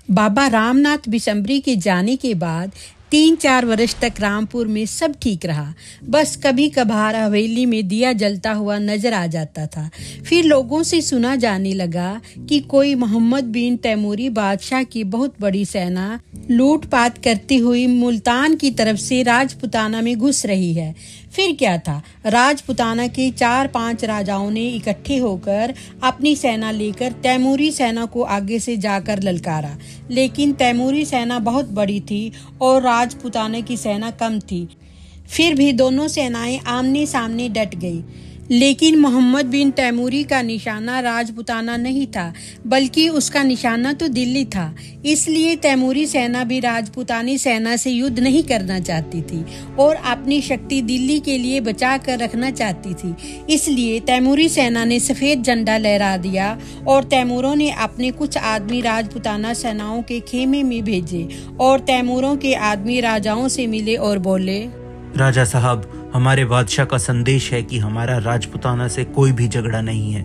बाबा रामनाथ बिशम्बरी के जाने के बाद 3-4 वर्ष तक रामपुर में सब ठीक रहा। बस कभी कभार हवेली में दिया जलता हुआ नजर आ जाता था। फिर लोगों से सुना जाने लगा कि कोई मोहम्मद बिन तैमूरी बादशाह की बहुत बड़ी सेना लूटपाट करती हुई मुल्तान की तरफ से राजपुताना में घुस रही है। फिर क्या था, राजपुताना के 4-5 राजाओं ने इकट्ठे होकर अपनी सेना लेकर तैमूरी सेना को आगे से जाकर ललकारा। लेकिन तैमूरी सेना बहुत बड़ी थी और राजपुताना की सेना कम थी। फिर भी दोनों सेनाएं आमने सामने डट गई। लेकिन मोहम्मद बिन तैमूरी का निशाना राजपुताना नहीं था, बल्कि उसका निशाना तो दिल्ली था। इसलिए तैमूरी सेना भी राजपुतानी सेना से युद्ध नहीं करना चाहती थी और अपनी शक्ति दिल्ली के लिए बचा कर रखना चाहती थी। इसलिए तैमूरी सेना ने सफेद झंडा लहरा दिया और तैमूरों ने अपने कुछ आदमी राजपुताना सेनाओं के खेमे में भेजे और तैमूरों के आदमी राजाओं से मिले और बोले, राजा साहब, हमारे बादशाह का संदेश है कि हमारा राजपुताना से कोई भी झगड़ा नहीं है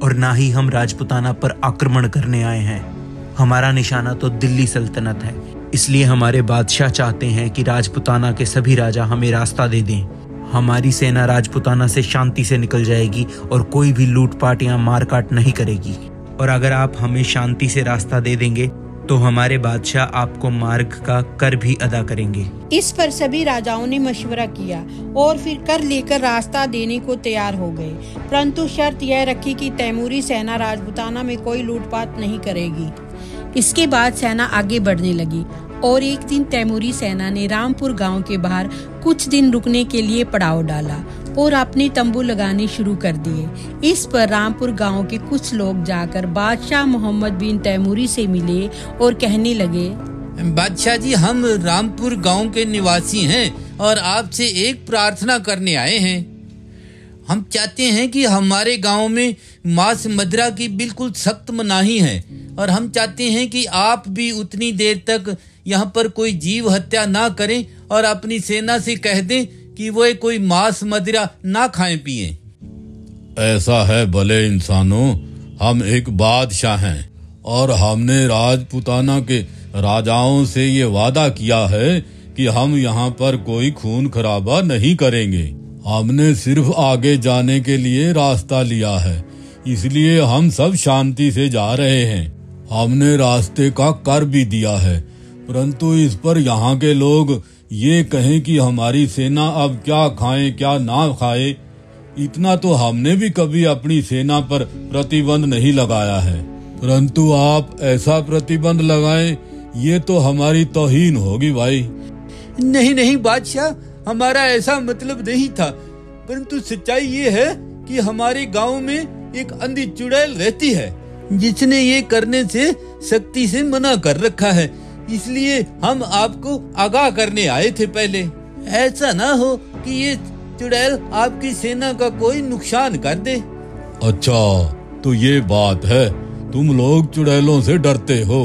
और ना ही हम राजपुताना पर आक्रमण करने आए हैं। हमारा निशाना तो दिल्ली सल्तनत है। इसलिए हमारे बादशाह चाहते हैं कि राजपुताना के सभी राजा हमें रास्ता दे दें। हमारी सेना राजपुताना से शांति से निकल जाएगी और कोई भी लूटपाट या मारकाट नहीं करेगी। और अगर आप हमें शांति से रास्ता दे देंगे तो हमारे बादशाह आपको मार्ग का कर भी अदा करेंगे। इस पर सभी राजाओं ने मशवरा किया और फिर कर लेकर रास्ता देने को तैयार हो गए, परंतु शर्त यह रखी कि तैमूरी सेना राजपुताना में कोई लूटपाट नहीं करेगी। इसके बाद सेना आगे बढ़ने लगी और एक दिन तैमूरी सेना ने रामपुर गांव के बाहर कुछ दिन रुकने के लिए पड़ाव डाला और अपने तंबू लगाने शुरू कर दिए। इस पर रामपुर गांव के कुछ लोग जाकर बादशाह मोहम्मद बिन तैमूरी से मिले और कहने लगे, बादशाह जी, हम रामपुर गांव के निवासी हैं और आपसे एक प्रार्थना करने आए हैं। हम चाहते हैं कि हमारे गांव में मांस मदिरा की बिल्कुल सख्त मनाही है और हम चाहते हैं कि आप भी उतनी देर तक यहाँ पर कोई जीव हत्या ना करें और अपनी सेना से कह दें कि वो कोई मांस मदिरा ना खाएं पिएं। ऐसा है भले इंसानों, हम एक बादशाह हैं और हमने राजपुताना के राजाओं से ये वादा किया है कि हम यहाँ पर कोई खून खराबा नहीं करेंगे। हमने सिर्फ आगे जाने के लिए रास्ता लिया है, इसलिए हम सब शांति से जा रहे हैं। हमने रास्ते का कर भी दिया है, परंतु इस पर यहाँ के लोग ये कहें कि हमारी सेना अब क्या खाए क्या ना खाए, इतना तो हमने भी कभी अपनी सेना पर प्रतिबंध नहीं लगाया है। परंतु आप ऐसा प्रतिबंध लगाएं, ये तो हमारी तौहीन होगी भाई। नहीं नहीं बादशाह, हमारा ऐसा मतलब नहीं था, परंतु सच्चाई ये है कि हमारे गांव में एक अंधी चुड़ैल रहती है जिसने ये करने से सख्ती से मना कर रखा है। इसलिए हम आपको आगाह करने आए थे पहले। ऐसा ना हो कि ये चुड़ैल आपकी सेना का कोई नुकसान कर दे। अच्छा, तो ये बात है, तुम लोग चुड़ैलों से डरते हो।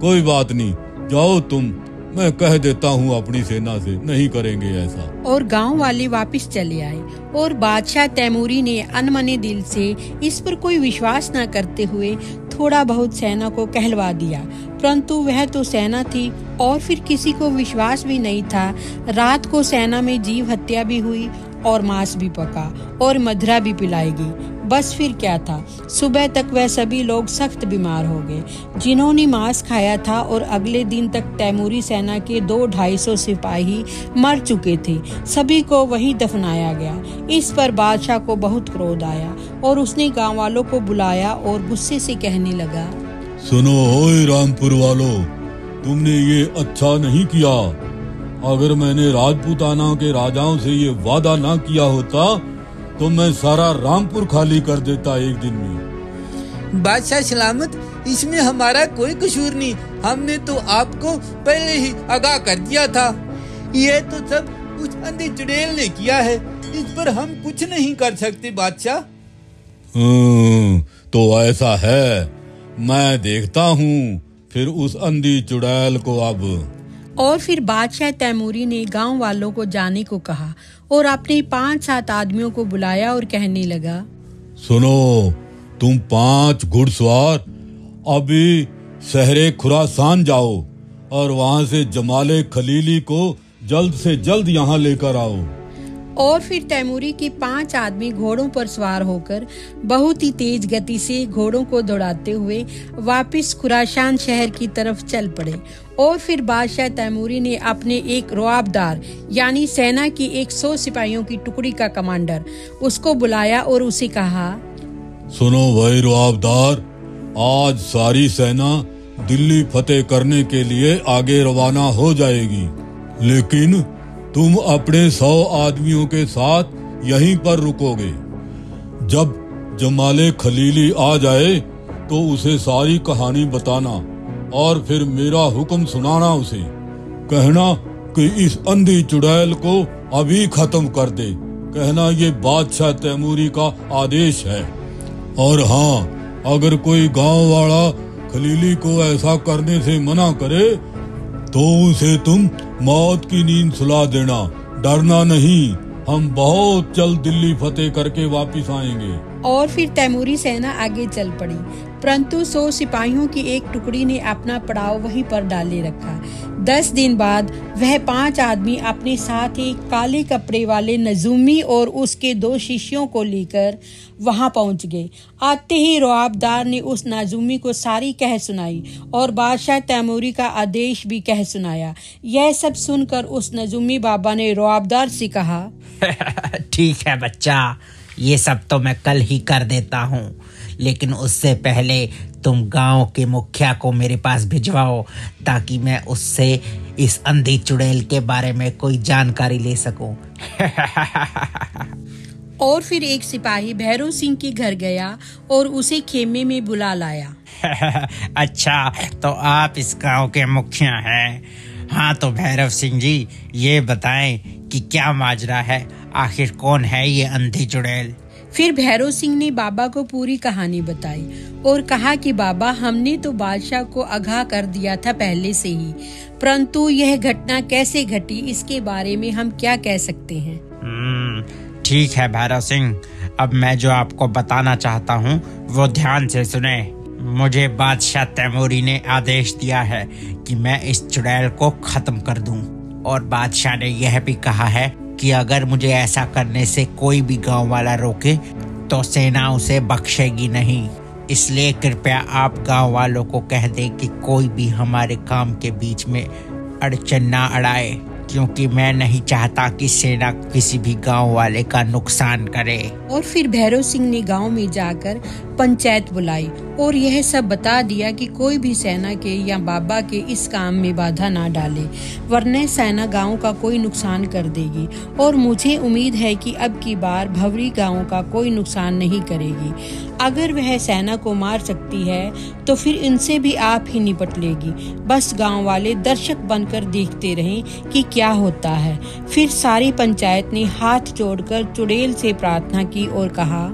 कोई बात नहीं, जाओ तुम, मैं कह देता हूँ अपनी सेना से, नहीं करेंगे ऐसा। और गांव वाले वापस चले आए और बादशाह तैमूरी ने अनमने दिल से इस पर कोई विश्वास न करते हुए थोड़ा बहुत सेना को कहलवा दिया, परंतु वह तो सेना थी और फिर किसी को विश्वास भी नहीं था। रात को सेना में जीव हत्या भी हुई और मांस भी पका और मदिरा भी पिलाई गई। बस फिर क्या था, सुबह तक वह सभी लोग सख्त बीमार हो गए जिन्होंने मांस खाया था और अगले दिन तक तैमूरी सेना के 200-250 सिपाही मर चुके थे। सभी को वहीं दफनाया गया। इस पर बादशाह को बहुत क्रोध आया और उसने गांव वालों को बुलाया और गुस्से से कहने लगा, सुनो ओए रामपुर वालों, तुमने ये अच्छा नहीं किया। अगर मैंने राजपुताना के राजाओं से ये वादा ना किया होता तो मैं सारा रामपुर खाली कर देता एक दिन में। बादशाह सलामत, इसमें हमारा कोई कसूर नहीं, हमने तो आपको पहले ही आगाह कर दिया था। ये तो सब उस अंधी चुड़ैल ने किया है, इस पर हम कुछ नहीं कर सकते बादशाह। तो ऐसा है, मैं देखता हूँ फिर उस अंधी चुड़ैल को अब। और फिर बादशाह तैमूरी ने गांव वालों को जाने को कहा और अपने 5-7 आदमियों को बुलाया और कहने लगा, सुनो, तुम 5 घुड़सवार अभी शहरे खुरासान जाओ और वहां से जमाले खलीली को जल्द से जल्द यहाँ लेकर आओ। और फिर तैमूरी के 5 आदमी घोड़ों पर सवार होकर बहुत ही तेज गति से घोड़ों को दौड़ाते हुए वापस खुरासान शहर की तरफ चल पड़े। और फिर बादशाह तैमूरी ने अपने एक रुआबदार यानी सेना की 100 सिपाहियों की टुकड़ी का कमांडर उसको बुलाया और उसे कहा, सुनो भाई रुआबदार, आज सारी सेना दिल्ली फतेह करने के लिए आगे रवाना हो जाएगी, लेकिन तुम अपने 100 आदमियों के साथ यहीं पर रुकोगे। जब जमाले खलीली आ जाए तो उसे सारी कहानी बताना और फिर मेरा हुक्म सुनाना उसे। कहना कि इस अंधी चुड़ैल को अभी खत्म कर दे। कहना ये बादशाह तैमूरी का आदेश है। और हाँ, अगर कोई गांव वाला खलीली को ऐसा करने से मना करे तो उसे तुम मौत की नींद सुला देना। डरना नहीं, हम बहुत जल्द दिल्ली फतेह करके वापस आएंगे। और फिर तैमूरी सेना आगे चल पड़ी, परंतु 100 सिपाहियों की एक टुकड़ी ने अपना पड़ाव वहीं पर डाले रखा। 10 दिन बाद वह 5 आदमी अपने साथ एक काले कपड़े वाले नजूमी और उसके 2 शिष्यों को लेकर वहां पहुंच गए। आते ही रुआबदार ने उस नजूमी को सारी कह सुनाई और बादशाह तैमूरी का आदेश भी कह सुनाया। यह सब सुनकर उस नजूमी बाबा ने रुआबदार से कहा, ठीक है बच्चा, ये सब तो मैं कल ही कर देता हूँ, लेकिन उससे पहले तुम गांव के मुखिया को मेरे पास भिजवाओ ताकि मैं उससे इस अंधी चुड़ैल के बारे में कोई जानकारी ले सकूं। और फिर एक सिपाही भैरव सिंह के घर गया और उसे खेमे में बुला लाया। अच्छा, तो आप इस गांव के मुखिया हैं? हाँ, तो भैरव सिंह जी, ये बताएं कि क्या माजरा है, आखिर कौन है ये अंधी चुड़ैल? फिर भैरव सिंह ने बाबा को पूरी कहानी बताई और कहा कि बाबा, हमने तो बादशाह को आगाह कर दिया था पहले से ही, परंतु यह घटना कैसे घटी इसके बारे में हम क्या कह सकते हैं। ठीक है भैरव सिंह, अब मैं जो आपको बताना चाहता हूँ वो ध्यान से सुने। मुझे बादशाह तैमूरी ने आदेश दिया है कि मैं इस चुड़ैल को खत्म कर दूं, और बादशाह ने यह भी कहा है कि अगर मुझे ऐसा करने से कोई भी गांव वाला रोके तो सेना उसे बख्शेगी नहीं। इसलिए कृपया आप गांव वालों को कह दें कि कोई भी हमारे काम के बीच में अड़चन ना अड़ाए, क्योंकि मैं नहीं चाहता कि सेना किसी भी गांव वाले का नुकसान करे। और फिर भैरव सिंह ने गांव में जाकर पंचायत बुलाई और यह सब बता दिया कि कोई भी सेना के या बाबा के इस काम में बाधा ना डाले, वरना सेना गांव का कोई नुकसान कर देगी। और मुझे उम्मीद है कि अब की बार भवरी गांव का कोई नुकसान नहीं करेगी। अगर वह सेना को मार सकती है तो फिर इनसे भी आप ही निपट लेगी। बस गांव वाले दर्शक बनकर देखते रहें कि क्या होता है। फिर सारी पंचायत ने हाथ जोड़कर चुड़ैल से प्रार्थना की और कहा,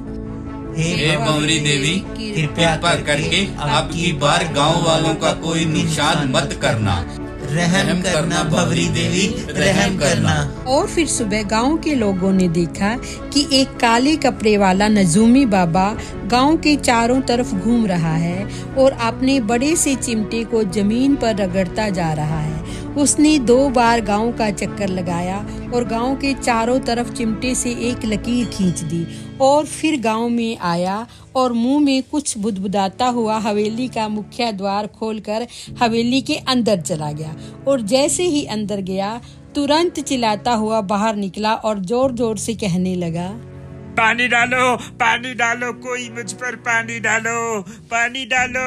हे भंवरी देवी, कृपया करके अब की बार गांव वालों का कोई नुकसान मत करना। रहम करना भंवरी देवी, रहम करना। और फिर सुबह गांव के लोगों ने देखा कि एक काले कपड़े वाला नजूमी बाबा गांव के चारों तरफ घूम रहा है और अपने बड़े से चिमटे को जमीन पर रगड़ता जा रहा है। उसने 2 बार गांव का चक्कर लगाया और गांव के चारों तरफ चिमटे से एक लकीर खींच दी और फिर गांव में आया और मुंह में कुछ बुदबुदाता हुआ हवेली का मुख्य द्वार खोलकर हवेली के अंदर चला गया। और जैसे ही अंदर गया, तुरंत चिल्लाता हुआ बाहर निकला और जोर जोर से कहने लगा, पानी डालो, पानी डालो, कोई मुझ पर पानी डालो, पानी डालो।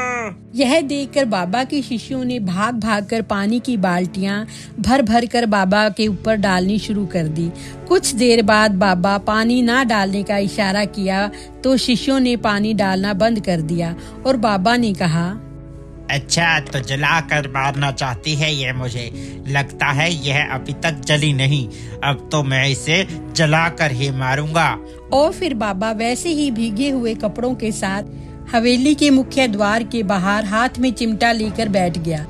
यह देखकर बाबा के शिष्यों ने भाग भाग कर पानी की बाल्टियां भर भर कर बाबा के ऊपर डालनी शुरू कर दी। कुछ देर बाद बाबा पानी ना डालने का इशारा किया तो शिष्यों ने पानी डालना बंद कर दिया और बाबा ने कहा, अच्छा, तो जलाकर मारना चाहती है ये, मुझे लगता है यह अभी तक जली नहीं, अब तो मैं इसे जलाकर ही मारूंगा। और फिर बाबा वैसे ही भीगे हुए कपड़ों के साथ हवेली के मुख्य द्वार के बाहर हाथ में चिमटा लेकर बैठ गया।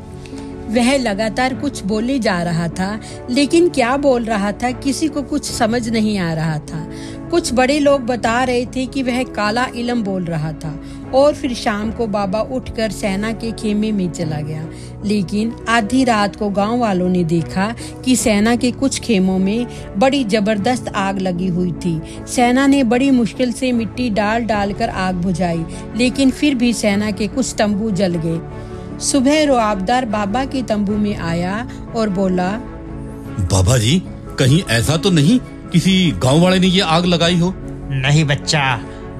वह लगातार कुछ बोले जा रहा था, लेकिन क्या बोल रहा था किसी को कुछ समझ नहीं आ रहा था। कुछ बड़े लोग बता रहे थे कि वह काला इलम बोल रहा था और फिर शाम को बाबा उठकर सेना के खेमे में चला गया। लेकिन आधी रात को गांव वालों ने देखा कि सेना के कुछ खेमों में बड़ी जबरदस्त आग लगी हुई थी। सेना ने बड़ी मुश्किल से मिट्टी डाल कर आग बुझाई, लेकिन फिर भी सेना के कुछ तंबू जल गए। सुबह रुआबदार बाबा के तंबू में आया और बोला, बाबा जी, कहीं ऐसा तो नहीं किसी गांव वाले ने ये आग लगाई हो? नहीं बच्चा,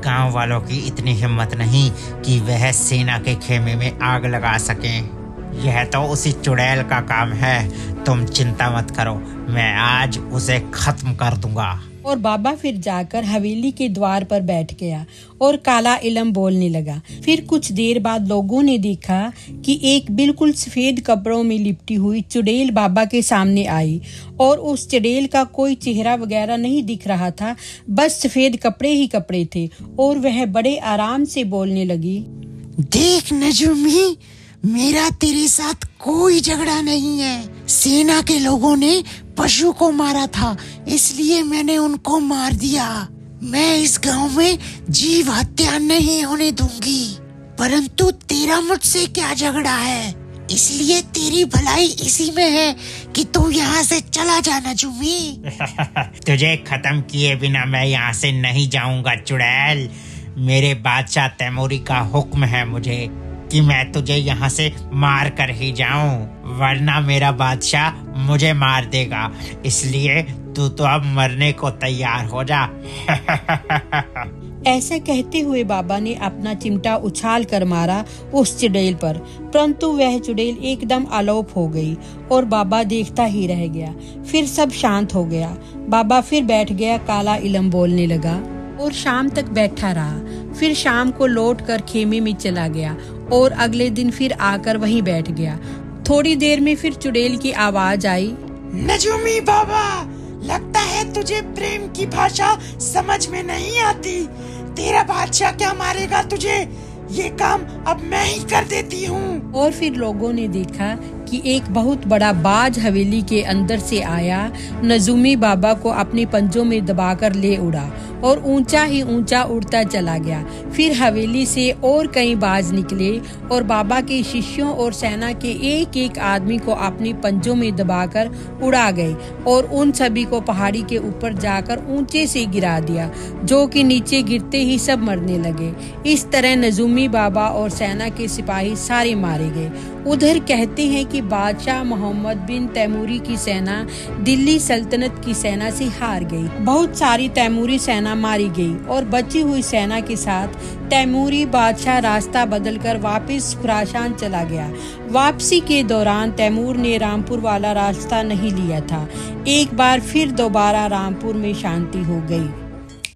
गांव वालों की इतनी हिम्मत नहीं कि वह सेना के खेमे में आग लगा सकें। यह तो उसी चुड़ैल का काम है। तुम चिंता मत करो, मैं आज उसे खत्म कर दूंगा। और बाबा फिर जाकर हवेली के द्वार पर बैठ गया और काला इलम बोलने लगा। फिर कुछ देर बाद लोगों ने देखा कि एक बिल्कुल सफेद कपड़ों में लिपटी हुई चुड़ैल बाबा के सामने आई और उस चुड़ैल का कोई चेहरा वगैरह नहीं दिख रहा था, बस सफेद कपड़े ही कपड़े थे। और वह बड़े आराम से बोलने लगी, देख नजूमी, मेरा तेरे साथ कोई झगड़ा नहीं है। सेना के लोगों ने पशु को मारा था, इसलिए मैंने उनको मार दिया। मैं इस गांव में जीव हत्या नहीं होने दूंगी। परंतु तेरा मुझसे क्या झगड़ा है? इसलिए तेरी भलाई इसी में है कि तू यहाँ से चला जा नजूमी। तुझे खत्म किए बिना मैं यहाँ से नहीं जाऊंगा चुड़ैल। मेरे बादशाह तैमूरी का हुक्म है मुझे कि मैं तुझे यहाँ से मार कर ही जाऊं, वरना मेरा बादशाह मुझे मार देगा। इसलिए तू तो अब मरने को तैयार हो जा। ऐसा कहते हुए बाबा ने अपना चिमटा उछाल कर मारा उस चुड़ैल पर, परंतु वह चुड़ैल एकदम अलोप हो गई और बाबा देखता ही रह गया। फिर सब शांत हो गया। बाबा फिर बैठ गया, काला इलम बोलने लगा और शाम तक बैठा रहा। फिर शाम को लौटकर खेमे में चला गया और अगले दिन फिर आकर वहीं बैठ गया। थोड़ी देर में फिर चुड़ैल की आवाज आई, नजूमी बाबा, लगता है तुझे प्रेम की भाषा समझ में नहीं आती। तेरा बादशाह क्या मारेगा तुझे? ये काम अब मैं ही कर देती हूँ। और फिर लोगों ने देखा कि एक बहुत बड़ा बाज हवेली के अंदर से आया, नजूमी बाबा को अपने पंजों में दबाकर ले उड़ा और ऊंचा ही ऊंचा उड़ता चला गया। फिर हवेली से और कई बाज निकले और बाबा के शिष्यों और सेना के एक एक आदमी को अपने पंजों में दबाकर उड़ा गए और उन सभी को पहाड़ी के ऊपर जाकर ऊंचे से गिरा दिया, जो कि नीचे गिरते ही सब मरने लगे। इस तरह नजूमी बाबा और सेना के सिपाही सारे मारे गए। उधर कहते हैं कि बादशाह मोहम्मद बिन तैमूरी की सेना दिल्ली सल्तनत की सेना से हार गई। बहुत सारी तैमूरी सेना मारी गई और बची हुई सेना के साथ तैमूरी बादशाह रास्ता बदलकर वापस खुरासान चला गया। वापसी के दौरान तैमूर ने रामपुर वाला रास्ता नहीं लिया था। एक बार फिर दोबारा रामपुर में शांति हो गई।